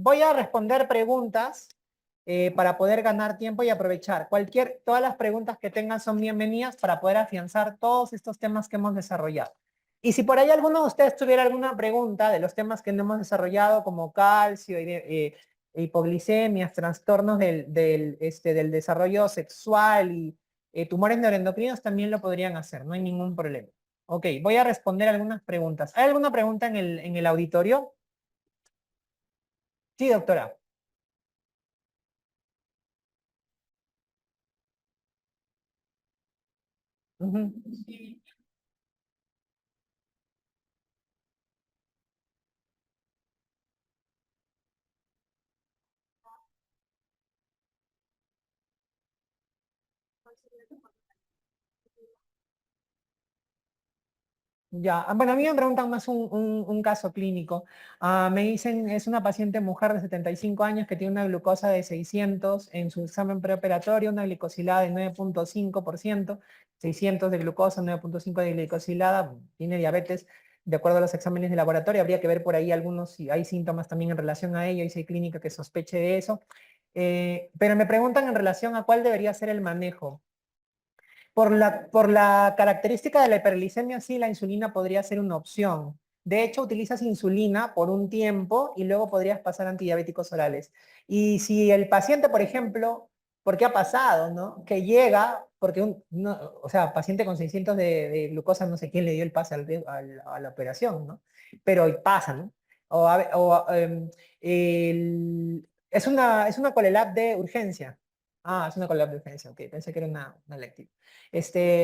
voy a responder preguntas para poder ganar tiempo y aprovechar. Todas las preguntas que tengan son bienvenidas para poder afianzar todos estos temas que hemos desarrollado. Y si por ahí alguno de ustedes tuviera alguna pregunta de los temas que no hemos desarrollado, como calcio, hipoglicemias, trastornos del desarrollo sexual y tumores neuroendocrinos, también lo podrían hacer, no hay ningún problema. Ok, voy a responder algunas preguntas. ¿Hay alguna pregunta en el auditorio? Sí, doctora. Ujú. Ya, bueno, a mí me preguntan más un caso clínico. Me dicen, es una paciente mujer de 75 años que tiene una glucosa de 600 en su examen preoperatorio, una glicosilada de 9,5%, 600 de glucosa, 9,5 de glicosilada, tiene diabetes, de acuerdo a los exámenes de laboratorio. Habría que ver por ahí algunos si hay síntomas también en relación a ello y si hay clínica que sospeche de eso. Pero me preguntan en relación a cuál debería ser el manejo. Por la característica de la hiperglicemia, sí, la insulina podría ser una opción. De hecho, utilizas insulina por un tiempo y luego podrías pasar a antidiabéticos orales. Y si el paciente, por ejemplo, porque ha pasado, ¿no? Que llega, porque o sea, paciente con 600 de glucosa, no sé quién le dio el pase a la operación, ¿no? Pero pasa, ¿no? Es una Colelab de urgencia. Ah, es una Colelab de urgencia, ok, pensé que era una electiva.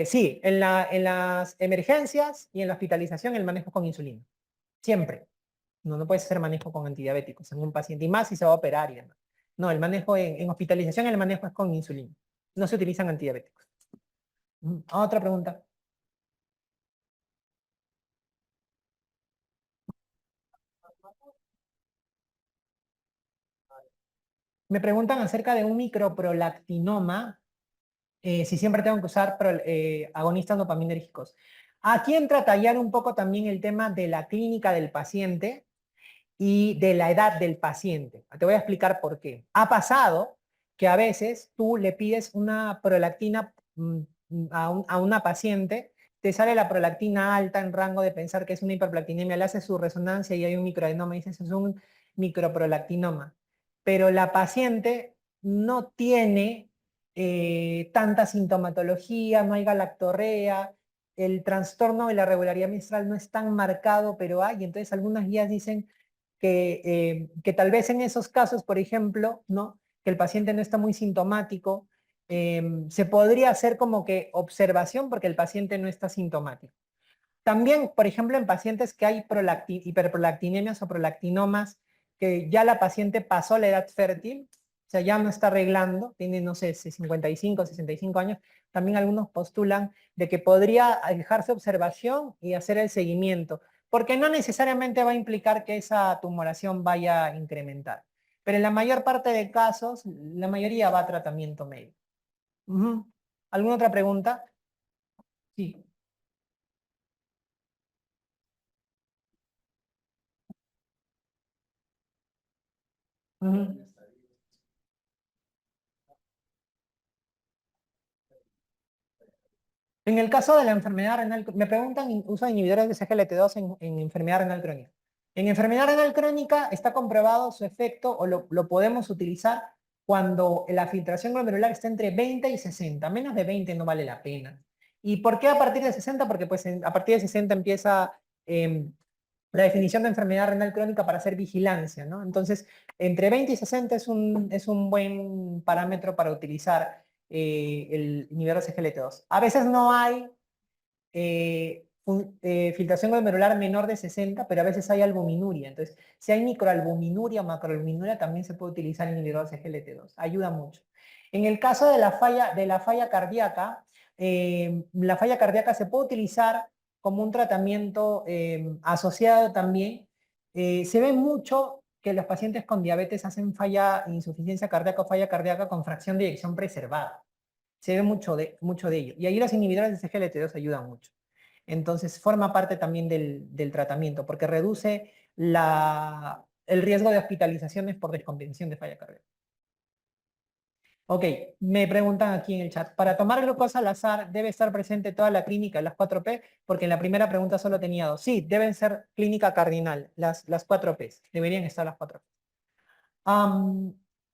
Sí, en las emergencias y en la hospitalización el manejo con insulina. Siempre. No puedes hacer manejo con antidiabéticos en un paciente. Y más si se va a operar y demás. No, el manejo en hospitalización, el manejo es con insulina. No se utilizan antidiabéticos. Otra pregunta. Me preguntan acerca de un microprolactinoma, si siempre tengo que usar agonistas dopaminérgicos. Aquí entra a tallar un poco también el tema de la clínica del paciente y de la edad del paciente. Te voy a explicar por qué. Ha pasado que a veces tú le pides una prolactina a una paciente, te sale la prolactina alta en rango de pensar que es una hiperprolactinemia, le hace su resonancia y hay un microadenoma y dices, es un microprolactinoma. Pero la paciente no tiene tanta sintomatología, no hay galactorrea, el trastorno de la regularidad menstrual no es tan marcado, pero hay. Entonces algunas guías dicen que tal vez en esos casos, por ejemplo, ¿no? Que el paciente no está muy sintomático, se podría hacer como que observación porque el paciente no está sintomático. También, por ejemplo, en pacientes que hay hiperprolactinemias o prolactinomas, que ya la paciente pasó la edad fértil, o sea, ya no está arreglando, tiene, no sé, 55, 65 años, también algunos postulan de que podría dejarse observación y hacer el seguimiento, porque no necesariamente va a implicar que esa tumoración vaya a incrementar. Pero en la mayor parte de casos, la mayoría va a tratamiento médico. Ujú. ¿Alguna otra pregunta? Sí. Ujú. En el caso de la enfermedad renal, me preguntan uso de inhibidores de CGLT2 en enfermedad renal crónica. En enfermedad renal crónica está comprobado su efecto o lo podemos utilizar cuando la filtración glomerular está entre 20 y 60. Menos de 20 no vale la pena. ¿Y por qué a partir de 60? Porque pues a partir de 60 empieza la definición de enfermedad renal crónica para hacer vigilancia, ¿no? Entonces, entre 20 y 60 es un buen parámetro para utilizar el inhibidor CGLT2. A veces no hay filtración glomerular menor de 60, pero a veces hay albuminuria. Entonces, si hay microalbuminuria o macroalbuminuria, también se puede utilizar el inhibidor CGLT2. Ayuda mucho. En el caso de la falla cardíaca, la falla cardíaca se puede utilizar como un tratamiento asociado también. Se ve mucho que los pacientes con diabetes hacen insuficiencia cardíaca o falla cardíaca con fracción de eyección preservada. Se ve mucho de ello. Y ahí los inhibidores de CGLT2 ayudan mucho. Entonces, forma parte también del tratamiento, porque reduce el riesgo de hospitalizaciones por descompensación de falla cardíaca. Ok, me preguntan aquí en el chat, para tomar glucosa al azar, ¿debe estar presente toda la clínica, las 4P? Porque en la primera pregunta solo tenía dos. Sí, deben ser clínica cardinal, las 4P. Deberían estar las 4P.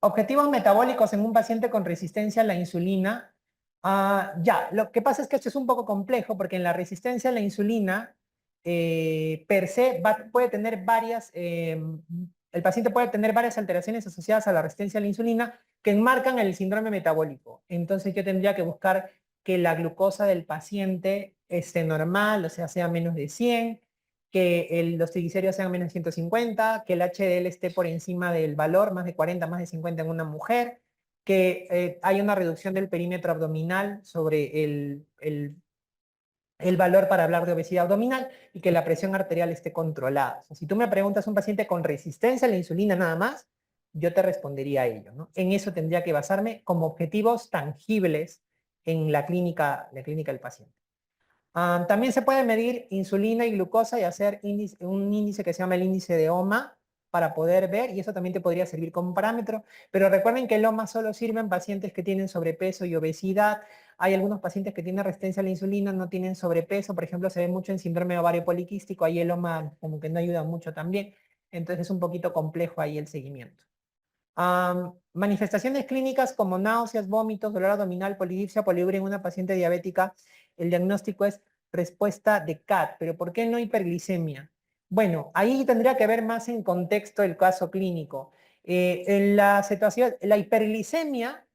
Objetivos metabólicos en un paciente con resistencia a la insulina. Ya, lo que pasa es que esto es un poco complejo porque en la resistencia a la insulina, per se, puede tener varias, el paciente puede tener varias alteraciones asociadas a la resistencia a la insulina que enmarcan el síndrome metabólico. Entonces yo tendría que buscar que la glucosa del paciente esté normal, o sea menos de 100, que los triglicéridos sean menos de 150, que el HDL esté por encima del valor, más de 40, más de 50 en una mujer, que haya una reducción del perímetro abdominal sobre el valor para hablar de obesidad abdominal y que la presión arterial esté controlada. O sea, si tú me preguntas un paciente con resistencia a la insulina nada más, yo te respondería a ello, ¿no? En eso tendría que basarme como objetivos tangibles en la clínica del paciente. También se puede medir insulina y glucosa y hacer un índice que se llama el índice de OMA para poder ver, y eso también te podría servir como parámetro, pero recuerden que el OMA solo sirve en pacientes que tienen sobrepeso y obesidad. Hay algunos pacientes que tienen resistencia a la insulina, no tienen sobrepeso, por ejemplo, se ve mucho en síndrome de ovario poliquístico, ahí el OMA como que no ayuda mucho también, entonces es un poquito complejo ahí el seguimiento. Manifestaciones clínicas como náuseas, vómitos, dolor abdominal, polidipsia, poliuria en una paciente diabética. El diagnóstico es respuesta de CAT, pero ¿por qué no hiperglicemia? Bueno, ahí tendría que ver más en contexto el caso clínico. En la situación, la hiperglicemia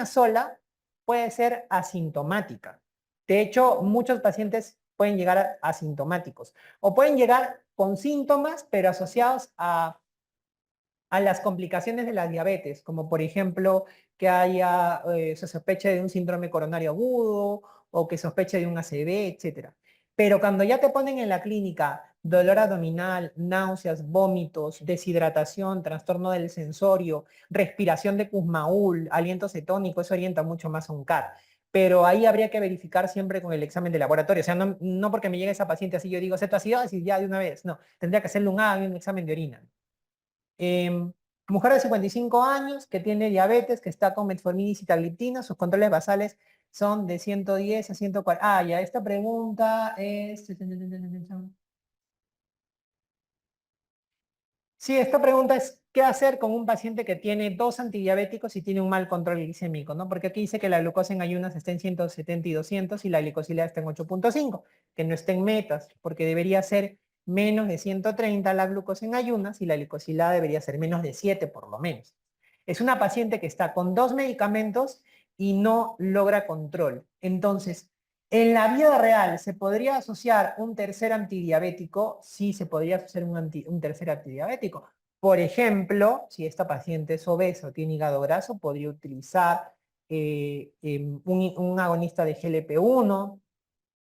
sola puede ser asintomática. De hecho, muchos pacientes pueden llegar asintomáticos o pueden llegar con síntomas, pero asociados a las complicaciones de la diabetes, como por ejemplo que haya, se sospeche de un síndrome coronario agudo o que sospeche de un ACV, etc. Pero cuando ya te ponen en la clínica dolor abdominal, náuseas, vómitos, deshidratación, trastorno del sensorio, respiración de Kussmaul, aliento cetónico, eso orienta mucho más a un CAT. Pero ahí habría que verificar siempre con el examen de laboratorio. O sea, no porque me llegue esa paciente así yo digo cetoacidosis ya de una vez. No, tendría que hacerle un ABI, un examen de orina. Mujer de 55 años que tiene diabetes, que está con metformina y sitagliptina, sus controles basales son de 110 a 140. Ya, esta pregunta es... Sí, esta pregunta es, ¿qué hacer con un paciente que tiene dos antidiabéticos y tiene un mal control glicémico? ¿No? Porque aquí dice que la glucosa en ayunas está en 170 y 200 y la glicosilada está en 8.5, que no está en metas, porque debería ser menos de 130 la glucosa en ayunas y la glicosilada debería ser menos de 7 por lo menos. Es una paciente que está con dos medicamentos y no logra control. Entonces, en la vida real, ¿se podría asociar un tercer antidiabético? Sí, se podría asociar un tercer antidiabético. Por ejemplo, si esta paciente es obesa o tiene hígado graso, podría utilizar un agonista de GLP-1,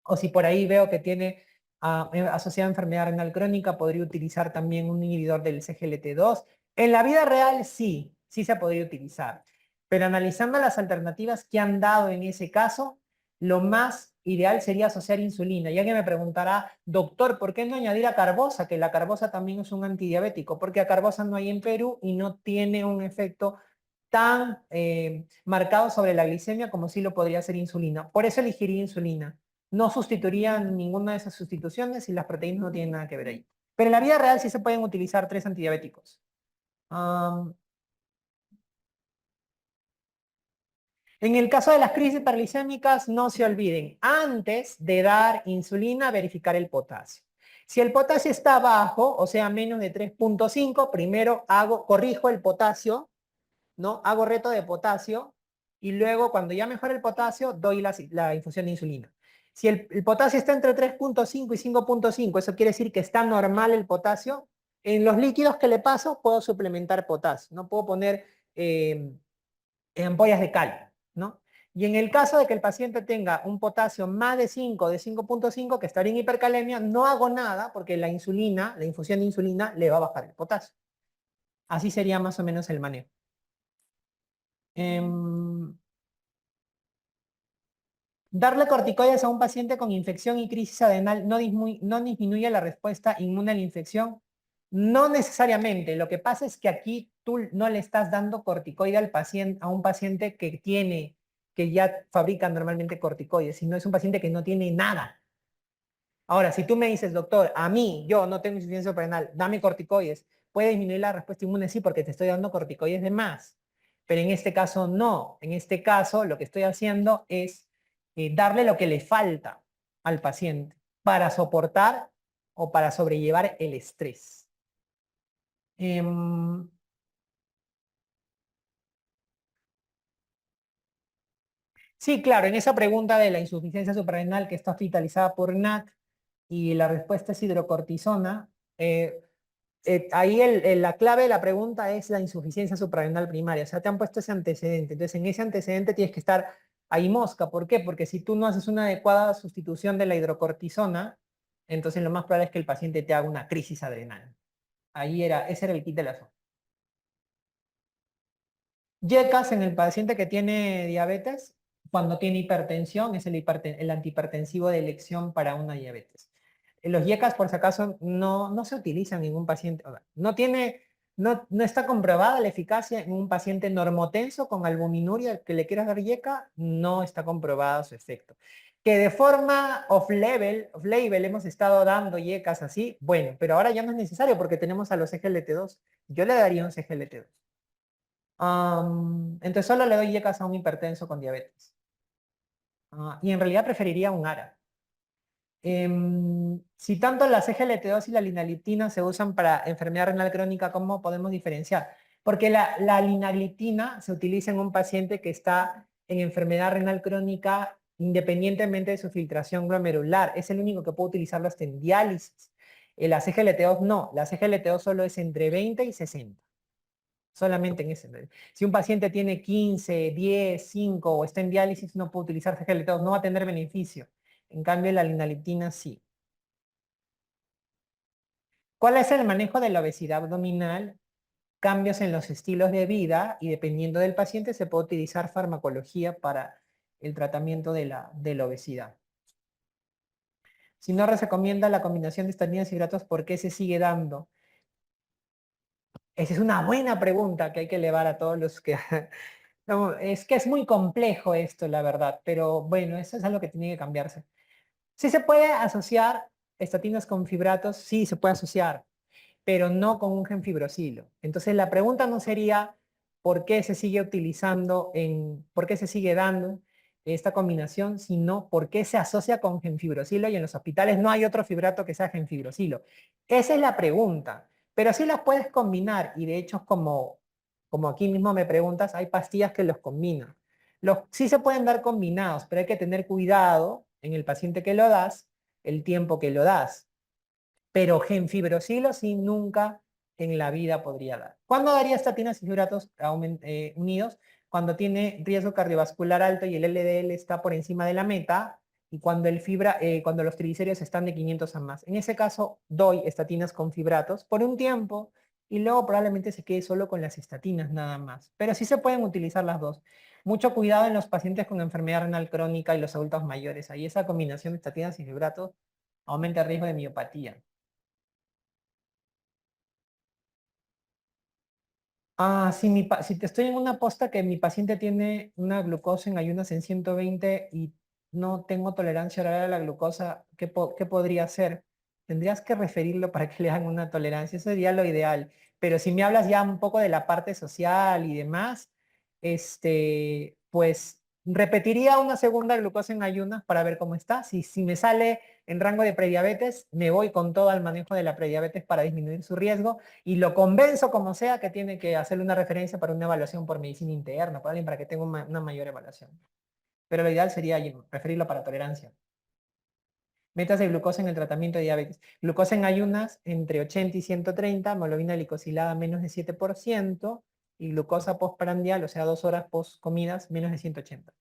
o si por ahí veo que tiene asociada a enfermedad renal crónica, podría utilizar también un inhibidor del CGLT2. En la vida real sí se podría utilizar. Pero analizando las alternativas que han dado en ese caso, lo más ideal sería asociar insulina. Y alguien me preguntará, doctor, ¿por qué no añadir a carbosa? Que la carbosa también es un antidiabético, porque a carbosa no hay en Perú y no tiene un efecto tan marcado sobre la glicemia como sí lo podría hacer insulina. Por eso elegiría insulina. No sustituiría ninguna de esas sustituciones y las proteínas no tienen nada que ver ahí. Pero en la vida real sí se pueden utilizar tres antidiabéticos. En el caso de las crisis hiperglicémicas, no se olviden, antes de dar insulina, verificar el potasio. Si el potasio está bajo, o sea, menos de 3.5, primero corrijo el potasio, ¿no? Hago reto de potasio y luego cuando ya mejora el potasio, doy la infusión de insulina. Si el potasio está entre 3.5 y 5.5, eso quiere decir que está normal el potasio, en los líquidos que le paso puedo suplementar potasio, no puedo poner ampollas de calcio, ¿no? Y en el caso de que el paciente tenga un potasio más de 5, de 5.5, que estaría en hipercalemia, no hago nada porque la insulina, la infusión de insulina, le va a bajar el potasio. Así sería más o menos el manejo. Darle corticoides a un paciente con infección y crisis adenal no disminuye la respuesta inmune a la infección. No necesariamente. Lo que pasa es que aquí tú no le estás dando corticoide al paciente, a un paciente que ya fabrica normalmente corticoides, sino es un paciente que no tiene nada. Ahora, si tú me dices, doctor, a mí, yo no tengo insuficiencia suprarrenal, dame corticoides, puede disminuir la respuesta inmune, sí, porque te estoy dando corticoides de más. Pero en este caso no. En este caso lo que estoy haciendo es darle lo que le falta al paciente para soportar o para sobrellevar el estrés. Em, sí, claro, en esa pregunta de la insuficiencia suprarrenal que está hospitalizada por NAC y la respuesta es hidrocortisona, ahí la clave de la pregunta es la insuficiencia suprarrenal primaria. O sea, te han puesto ese antecedente. Entonces, en ese antecedente tienes que estar ahí mosca. ¿Por qué? Porque si tú no haces una adecuada sustitución de la hidrocortisona, entonces lo más probable es que el paciente te haga una crisis adrenal. Ese era el kit del asunto. YECAS en el paciente que tiene diabetes, cuando tiene hipertensión, es el antihipertensivo de elección para una diabetes. Los YECAS, por si acaso, no se utilizan en un paciente, o sea, no está comprobada la eficacia en un paciente normotenso con albuminuria que le quieras dar YECA, no está comprobado su efecto. Que de forma off-label hemos estado dando YECAS así, bueno, pero ahora ya no es necesario porque tenemos a los CGLT2. Yo le daría un CGLT2. Entonces solo le doy YECAS a un hipertenso con diabetes. Y en realidad preferiría un ARA. Si tanto la CGLT2 y la linagliptina se usan para enfermedad renal crónica, ¿cómo podemos diferenciar? Porque la linagliptina se utiliza en un paciente que está en enfermedad renal crónica independientemente de su filtración glomerular. Es el único que puede utilizarlo hasta en diálisis. La CGLT2 no. La CGLT2 solo es entre 20 y 60. Solamente en ese. Si un paciente tiene 15, 10, 5 o está en diálisis, no puede utilizar CGLT2, no va a tener beneficio. En cambio, la linaliptina sí. ¿Cuál es el manejo de la obesidad abdominal? Cambios en los estilos de vida y dependiendo del paciente se puede utilizar farmacología para el tratamiento de la obesidad. Si no se recomienda la combinación de estatinas y hidratos, ¿por qué se sigue dando? Esa es una buena pregunta que hay que elevar a todos los que... No, es que es muy complejo esto, la verdad, pero bueno, eso es algo que tiene que cambiarse. Sí se puede asociar estatinas con fibratos, sí se puede asociar, pero no con un genfibrosilo. Entonces la pregunta no sería por qué se sigue utilizando, por qué se sigue dando esta combinación, sino por qué se asocia con genfibrosilo y en los hospitales no hay otro fibrato que sea genfibrosilo. Esa es la pregunta, pero sí las puedes combinar y de hecho como aquí mismo me preguntas, hay pastillas que los combinan. Sí se pueden dar combinados, pero hay que tener cuidado en el paciente que lo das, el tiempo que lo das. Pero genfibrosilo sí nunca en la vida podría dar. ¿Cuándo daría estatinas y fibratos unidos? Cuando tiene riesgo cardiovascular alto y el LDL está por encima de la meta y cuando los triglicéridos están de 500 a más. En ese caso doy estatinas con fibratos por un tiempo y luego probablemente se quede solo con las estatinas nada más. Pero sí se pueden utilizar las dos. Mucho cuidado en los pacientes con enfermedad renal crónica y los adultos mayores. Ahí esa combinación de estatinas y fibratos aumenta el riesgo de miopatía. Si te estoy en una posta que mi paciente tiene una glucosa en ayunas en 120 y no tengo tolerancia oral a la glucosa, ¿qué podría hacer? Tendrías que referirlo para que le hagan una tolerancia, eso sería lo ideal. Pero si me hablas ya un poco de la parte social y demás, pues repetiría una segunda glucosa en ayunas para ver cómo está. Si me sale en rango de prediabetes, me voy con todo al manejo de la prediabetes para disminuir su riesgo y lo convenzo como sea que tiene que hacerle una referencia para una evaluación por medicina interna, por alguien para que tenga una mayor evaluación. Pero lo ideal sería preferirlo para tolerancia. Metas de glucosa en el tratamiento de diabetes. Glucosa en ayunas entre 80 y 130, hemoglobina glicosilada menos de 7% y glucosa postprandial, o sea, 2 horas post comidas, menos de 180.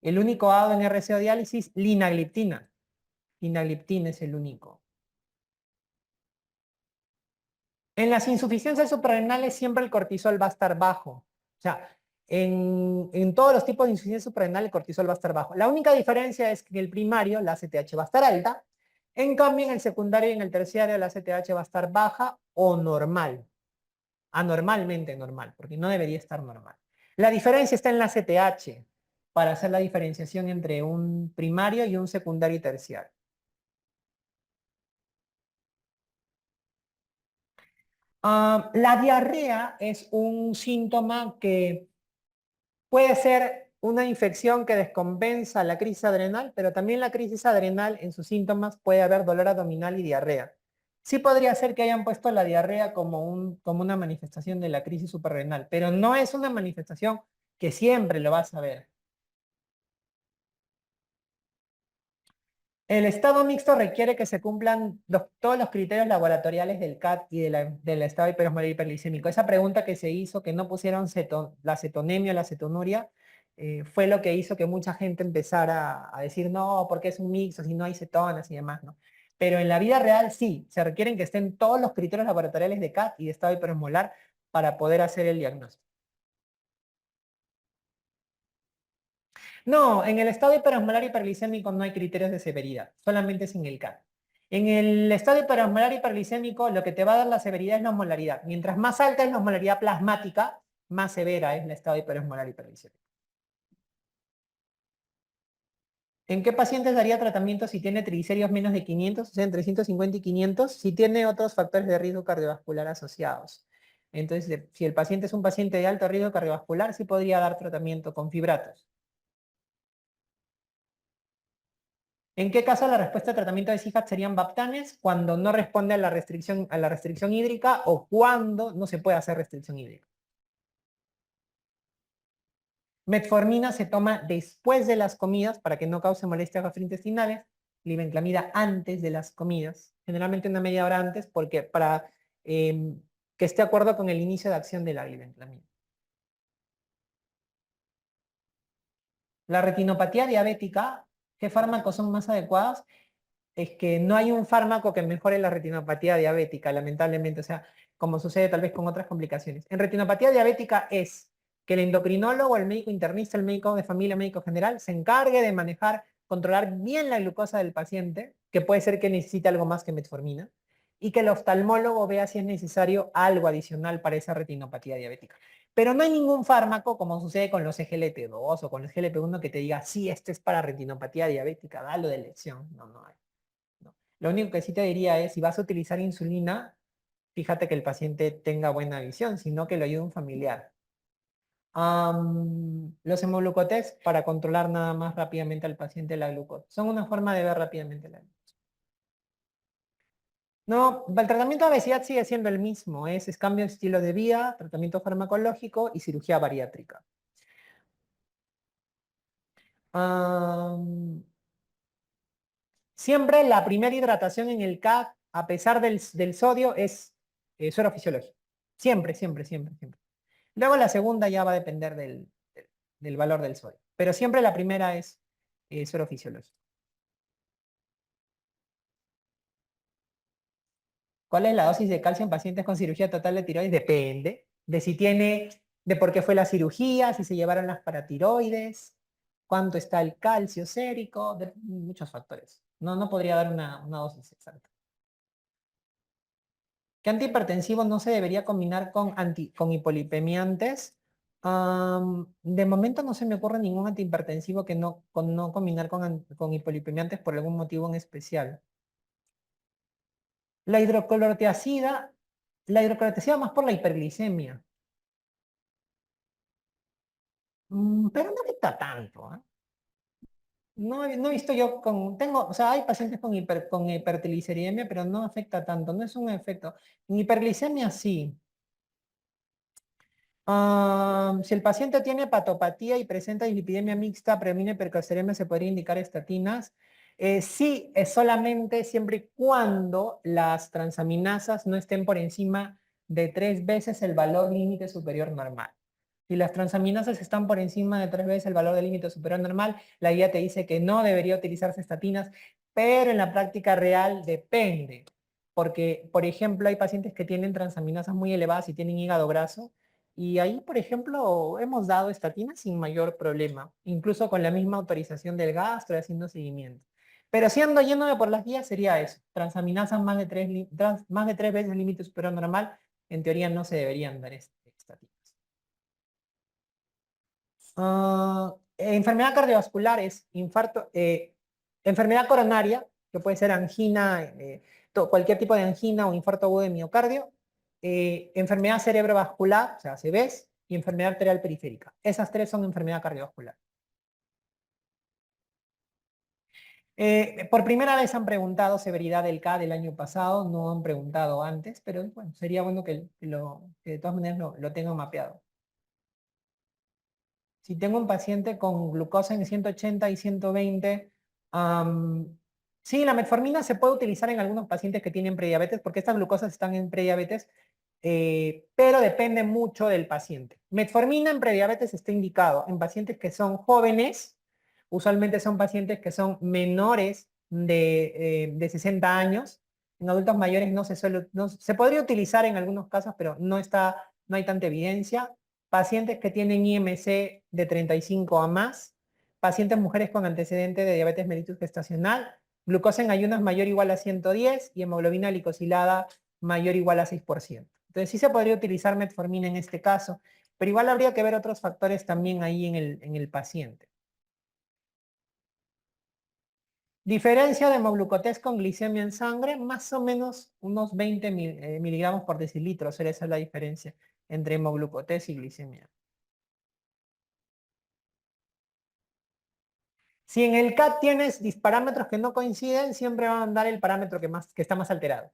El único ADO en RCO diálisis, linagliptina. Linagliptina es el único. En las insuficiencias suprarrenales siempre el cortisol va a estar bajo. O sea, en todos los tipos de insuficiencia suprarrenal el cortisol va a estar bajo. La única diferencia es que en el primario la ACTH va a estar alta, en cambio en el secundario y en el terciario la ACTH va a estar baja o normal. Anormalmente normal, porque no debería estar normal. La diferencia está en la CTH, para hacer la diferenciación entre un primario y un secundario y terciario. La diarrea es un síntoma que puede ser una infección que descompensa la crisis adrenal, pero también la crisis adrenal en sus síntomas puede haber dolor abdominal y diarrea. Sí podría ser que hayan puesto la diarrea como una manifestación de la crisis suprarrenal, pero no es una manifestación que siempre lo vas a ver. El estado mixto requiere que se cumplan todos los criterios laboratoriales del CAT y del estado hiperosmolar hiperglicémico. Esa pregunta que se hizo, que no pusieron la cetonemia o la cetonuria, fue lo que hizo que mucha gente empezara a decir, no, porque es un mixto, si no hay cetonas y demás, ¿no? Pero en la vida real sí, se requieren que estén todos los criterios laboratoriales de CAT y de estado hiperosmolar para poder hacer el diagnóstico. No, en el estado hiperosmolar hiperglicémico no hay criterios de severidad, solamente es en el CAT. En el estado hiperosmolar hiperglicémico lo que te va a dar la severidad es la osmolaridad. Mientras más alta es la osmolaridad plasmática, más severa es el estado hiperosmolar hiperglicémico. ¿En qué pacientes daría tratamiento si tiene triglicéridos menos de 500, o sea, entre 150 y 500, si tiene otros factores de riesgo cardiovascular asociados? Entonces, si el paciente es un paciente de alto riesgo cardiovascular, sí podría dar tratamiento con fibratos. ¿En qué caso la respuesta de tratamiento de CIFAP serían baptanes? Cuando no responde a la restricción hídrica o cuando no se puede hacer restricción hídrica. Metformina se toma después de las comidas para que no cause molestias gastrointestinales. Glibenclamida antes de las comidas, generalmente una media hora antes, porque para que esté de acuerdo con el inicio de acción de la glibenclamida. La retinopatía diabética, ¿qué fármacos son más adecuados? Es que no hay un fármaco que mejore la retinopatía diabética, lamentablemente, o sea, como sucede tal vez con otras complicaciones. En retinopatía diabética es que el endocrinólogo, el médico internista, el médico de familia, el médico general, se encargue de manejar, controlar bien la glucosa del paciente, que puede ser que necesite algo más que metformina, y que el oftalmólogo vea si es necesario algo adicional para esa retinopatía diabética. Pero no hay ningún fármaco, como sucede con los SGLT2 o con los GLP-1, que te diga, sí, este es para retinopatía diabética, dalo de elección. No, no hay. ¿No? Lo único que sí te diría es, si vas a utilizar insulina, fíjate que el paciente tenga buena visión, sino que lo ayude un familiar. Los hemoglucotests para controlar nada más rápidamente al paciente la glucosa. Son una forma de ver rápidamente la glucosa. No, el tratamiento de obesidad sigue siendo el mismo, es cambio de estilo de vida, tratamiento farmacológico y cirugía bariátrica. Am, Siempre la primera hidratación en el CAD, a pesar del sodio, es suero fisiológico. Siempre, siempre, siempre, siempre. Luego la segunda ya va a depender del valor del sodio. Pero siempre la primera es suero fisiológico. ¿Cuál es la dosis de calcio en pacientes con cirugía total de tiroides? Depende de si tiene, de por qué fue la cirugía, si se llevaron las paratiroides, cuánto está el calcio sérico, de muchos factores. No, no podría dar una dosis exacta. ¿Qué antihipertensivo no se debería combinar con hipolipemiantes? De momento no se me ocurre ningún antihipertensivo que no combinar con hipolipemiantes por algún motivo en especial. La hidroclorotiazida, más por la hiperglicemia. Pero no afecta tanto, ¿eh? No, no he visto yo o sea, hay pacientes con hipertrigliceridemia, pero no afecta tanto, no es un efecto. En hiperglicemia sí. Si el paciente tiene hepatopatía y presenta dislipidemia mixta, predomina hipercolesterolemia, se podría indicar estatinas. Sí, es solamente siempre y cuando las transaminasas no estén por encima de 3 veces el valor límite superior normal. Si las transaminasas están por encima de 3 veces el valor del límite superior normal, la guía te dice que no debería utilizarse estatinas, pero en la práctica real depende. Porque, por ejemplo, hay pacientes que tienen transaminasas muy elevadas y tienen hígado graso, y ahí, por ejemplo, hemos dado estatinas sin mayor problema, incluso con la misma autorización del gastro y haciendo seguimiento. Pero siendo yéndome por las guías sería eso. Transaminasas más de 3 veces el límite superior normal, en teoría no se deberían dar estatinas. Enfermedad cardiovascular es infarto, enfermedad coronaria, que puede ser angina, cualquier tipo de angina o infarto agudo de miocardio, enfermedad cerebrovascular, o sea, ACVs, y enfermedad arterial periférica. Esas tres son enfermedad cardiovascular. Por primera vez han preguntado severidad del K del año pasado, no han preguntado antes, pero bueno, sería bueno que de todas maneras lo tengan mapeado. Si tengo un paciente con glucosa en 180 y 120, sí, la metformina se puede utilizar en algunos pacientes que tienen prediabetes, porque estas glucosas están en prediabetes, pero depende mucho del paciente. Metformina en prediabetes está indicado en pacientes que son jóvenes, usualmente son pacientes que son menores de 60 años. En adultos mayores se podría utilizar en algunos casos, pero no hay tanta evidencia. Pacientes que tienen IMC de 35 a más, pacientes mujeres con antecedente de diabetes mellitus gestacional, glucosa en ayunas mayor o igual a 110 y hemoglobina glicosilada mayor o igual a 6%. Entonces sí se podría utilizar metformina en este caso, pero igual habría que ver otros factores también ahí en el paciente. Diferencia de hemoglucotés con glicemia en sangre, más o menos unos 20 miligramos por decilitro. Esa es la diferencia entre hemoglucotés y glicemia. Si en el CAT tienes parámetros que no coinciden, siempre va a mandar el parámetro que está más alterado.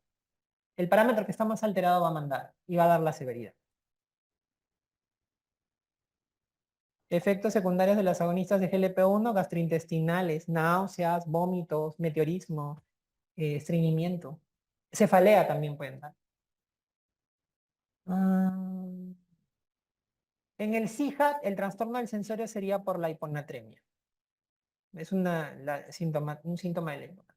El parámetro que está más alterado va a mandar y va a dar la severidad. Efectos secundarios de las agonistas de GLP-1, gastrointestinales, náuseas, vómitos, meteorismo, estreñimiento. Cefalea también pueden dar. Ah, en el CIJAT, el trastorno del sensorio sería por la hiponatremia. Es un síntoma de la hiponatremia.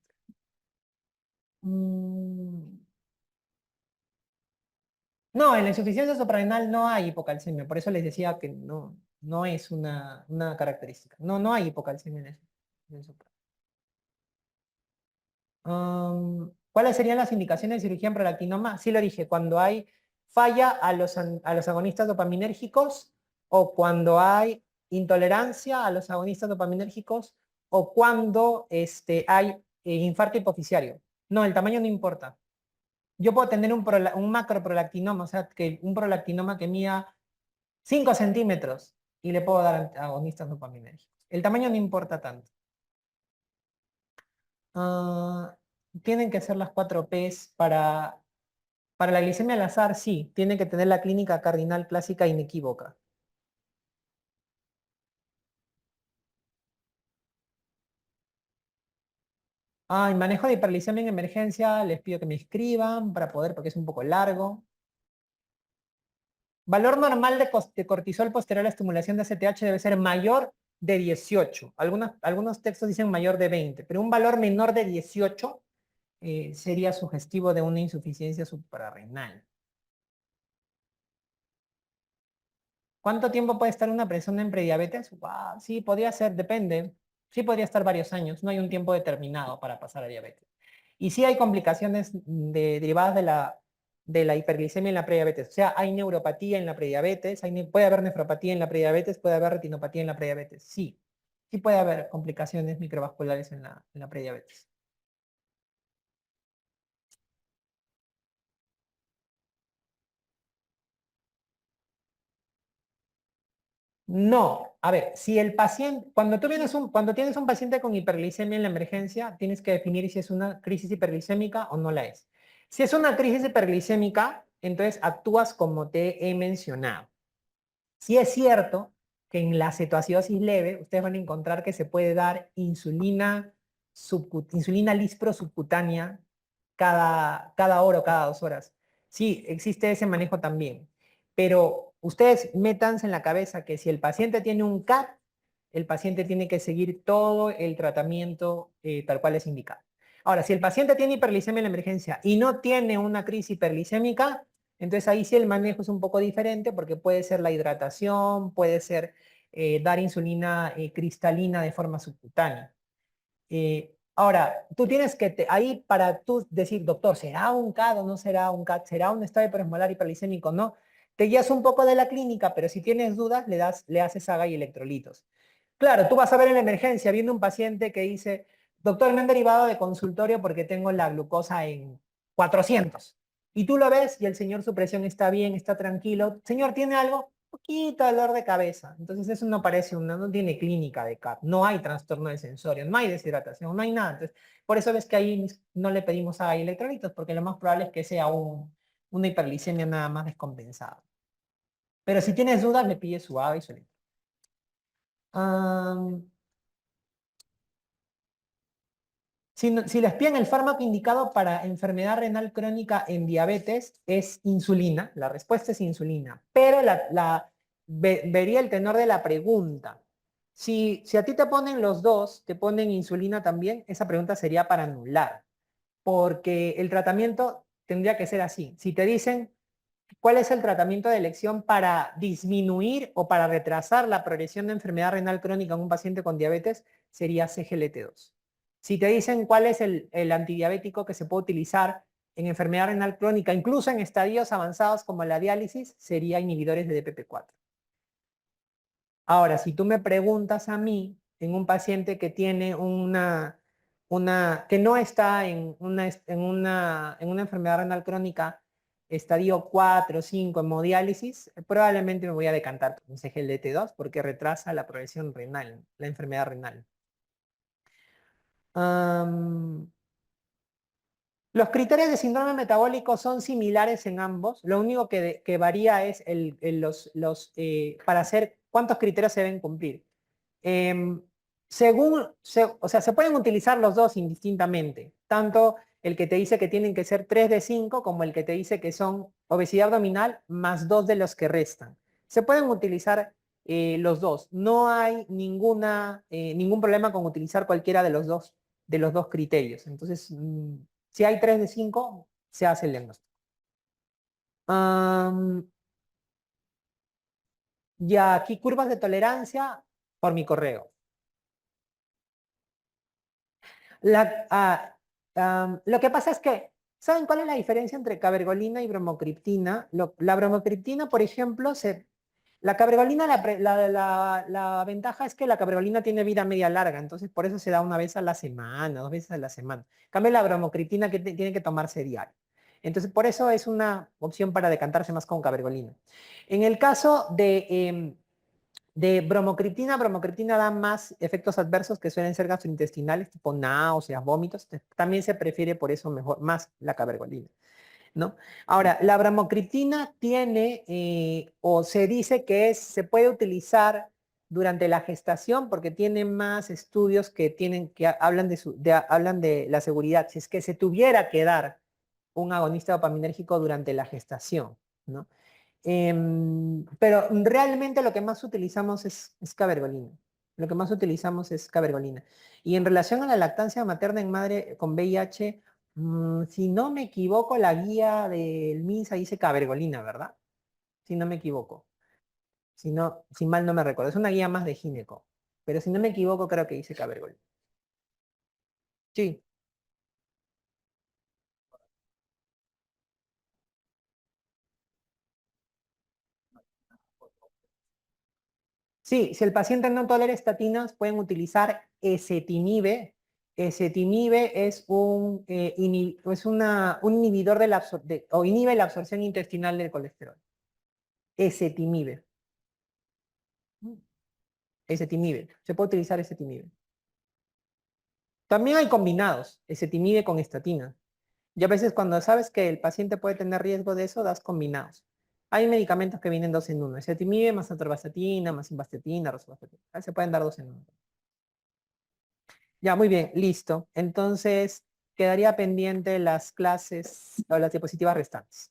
No, en la insuficiencia suprarrenal no hay hipocalcemia, por eso les decía que no es una característica. No hay hipocalcemia en eso. ¿Cuáles serían las indicaciones de cirugía en prolactinoma? Sí lo dije, cuando hay falla a los agonistas dopaminérgicos o cuando hay intolerancia a los agonistas dopaminérgicos o cuando hay infarto hipoficiario. No, el tamaño no importa. Yo puedo tener un macroprolactinoma, o sea, un prolactinoma que mida 5 centímetros y le puedo dar agonistas dopaminérgicos. El tamaño no importa tanto. Ah, tienen que ser las 4 Ps para la glicemia al azar, sí, tienen que tener la clínica cardinal clásica inequívoca. En manejo de hiperglicemia en emergencia, les pido que me escriban para poder, porque es un poco largo. Valor normal de cortisol posterior a la estimulación de ACTH debe ser mayor de 18. Algunos textos dicen mayor de 20, pero un valor menor de 18 sería sugestivo de una insuficiencia suprarrenal. ¿Cuánto tiempo puede estar una persona en prediabetes? Wow, sí, podría ser, depende. Sí podría estar varios años, no hay un tiempo determinado para pasar a diabetes. Y sí hay complicaciones derivadas de la hiperglicemia en la prediabetes. O sea, hay neuropatía en la prediabetes, puede haber nefropatía en la prediabetes, puede haber retinopatía en la prediabetes. Sí, sí puede haber complicaciones microvasculares en la prediabetes. No, a ver, si el paciente, cuando tienes un paciente con hiperglicemia en la emergencia, tienes que definir si es una crisis hiperglicémica o no la es. Si es una crisis hiperglicémica, entonces actúas como te he mencionado. Si es cierto que en la cetoacidosis leve, ustedes van a encontrar que se puede dar insulina lispro subcutánea cada hora o cada 2 horas. Sí, existe ese manejo también. Pero ustedes métanse en la cabeza que si el paciente tiene un CAT, el paciente tiene que seguir todo el tratamiento tal cual es indicado. Ahora, si el paciente tiene hiperglicemia en la emergencia y no tiene una crisis hiperglicémica, entonces ahí sí el manejo es un poco diferente porque puede ser la hidratación, puede ser dar insulina cristalina de forma subcutánea. Ahora, tú tienes que, ahí para tú decir, doctor, ¿será un CAD o no será un CAD? ¿Será un estado hiperosmolar hiperglicémico? No. Te guías un poco de la clínica, pero si tienes dudas, le haces AGA y electrolitos. Claro, tú vas a ver en la emergencia, viendo un paciente que dice, doctor, me han derivado de consultorio porque tengo la glucosa en 400. Y tú lo ves y el señor, su presión está bien, está tranquilo. Señor, ¿tiene algo? Poquito dolor de cabeza. Entonces eso no parece no tiene clínica de CAP. No hay trastorno de sensorio, no hay deshidratación, no hay nada. Entonces, por eso ves que ahí no le pedimos a electrolitos, porque lo más probable es que sea una hiperglicemia nada más descompensada. Pero si tienes dudas, le pides su AVA y su electrolito. Si les piden el fármaco indicado para enfermedad renal crónica en diabetes, es insulina. La respuesta es insulina. Pero vería el tenor de la pregunta. Si a ti te ponen los dos, te ponen insulina también, esa pregunta sería para anular. Porque el tratamiento tendría que ser así. Si te dicen cuál es el tratamiento de elección para disminuir o para retrasar la progresión de enfermedad renal crónica en un paciente con diabetes, sería CGLT2. Si te dicen cuál es el antidiabético que se puede utilizar en enfermedad renal crónica, incluso en estadios avanzados como la diálisis, sería inhibidores de DPP4. Ahora, si tú me preguntas a mí, en un paciente que tiene que no está en una enfermedad renal crónica, estadio 4 o 5 hemodiálisis, probablemente me voy a decantar por un CGLT2 porque retrasa la progresión renal, la enfermedad renal. Los criterios de síndrome metabólico son similares en ambos. Lo único que varía es para hacer cuántos criterios se deben cumplir. O sea, se pueden utilizar los dos indistintamente. Tanto el que te dice que tienen que ser 3 de 5 como el que te dice que son obesidad abdominal más 2 de los que restan. Se pueden utilizar los dos. No hay ningún problema con utilizar cualquiera de los dos criterios. Entonces, si hay 3 de 5, se hace el diagnóstico. Ya aquí curvas de tolerancia por mi correo. Lo que pasa es que, ¿saben cuál es la diferencia entre cabergolina y bromocriptina? La bromocriptina, por ejemplo, la cabergolina, la ventaja es que la cabergolina tiene vida media larga, entonces por eso se da una vez a la semana, 2 veces a la semana. En cambio, la bromocriptina que tiene que tomarse diario. Entonces, por eso es una opción para decantarse más con cabergolina. En el caso de bromocriptina da más efectos adversos que suelen ser gastrointestinales, tipo náuseas, vómitos. También se prefiere por eso más la cabergolina, ¿no? Ahora, la bromocriptina tiene, o se dice que se puede utilizar durante la gestación porque tiene más estudios que hablan de la seguridad. Si es que se tuviera que dar un agonista dopaminérgico durante la gestación, ¿no? Pero realmente lo que más utilizamos es cabergolina. Lo que más utilizamos es cabergolina. Y en relación a la lactancia materna en madre con VIH, si no me equivoco, la guía del MINSA dice cabergolina, ¿verdad? Si no me equivoco. Si mal no me recuerdo. Es una guía más de gineco. Pero si no me equivoco, creo que dice cabergolina. Sí. Sí, si el paciente no tolera estatinas, pueden utilizar ezetimibe. Ezetimibe es un inhibidor o inhibe la absorción intestinal del colesterol. Ezetimibe. Ezetimibe. Se puede utilizar ezetimibe. También hay combinados, ezetimibe con estatina. Y a veces cuando sabes que el paciente puede tener riesgo de eso, das combinados. Hay medicamentos que vienen 2 en 1. Ezetimibe más atorvastatina, más simvastatina, rosuvastatina. Se pueden dar 2 en 1. Ya, muy bien, listo. Entonces, quedaría pendiente las clases o las diapositivas restantes.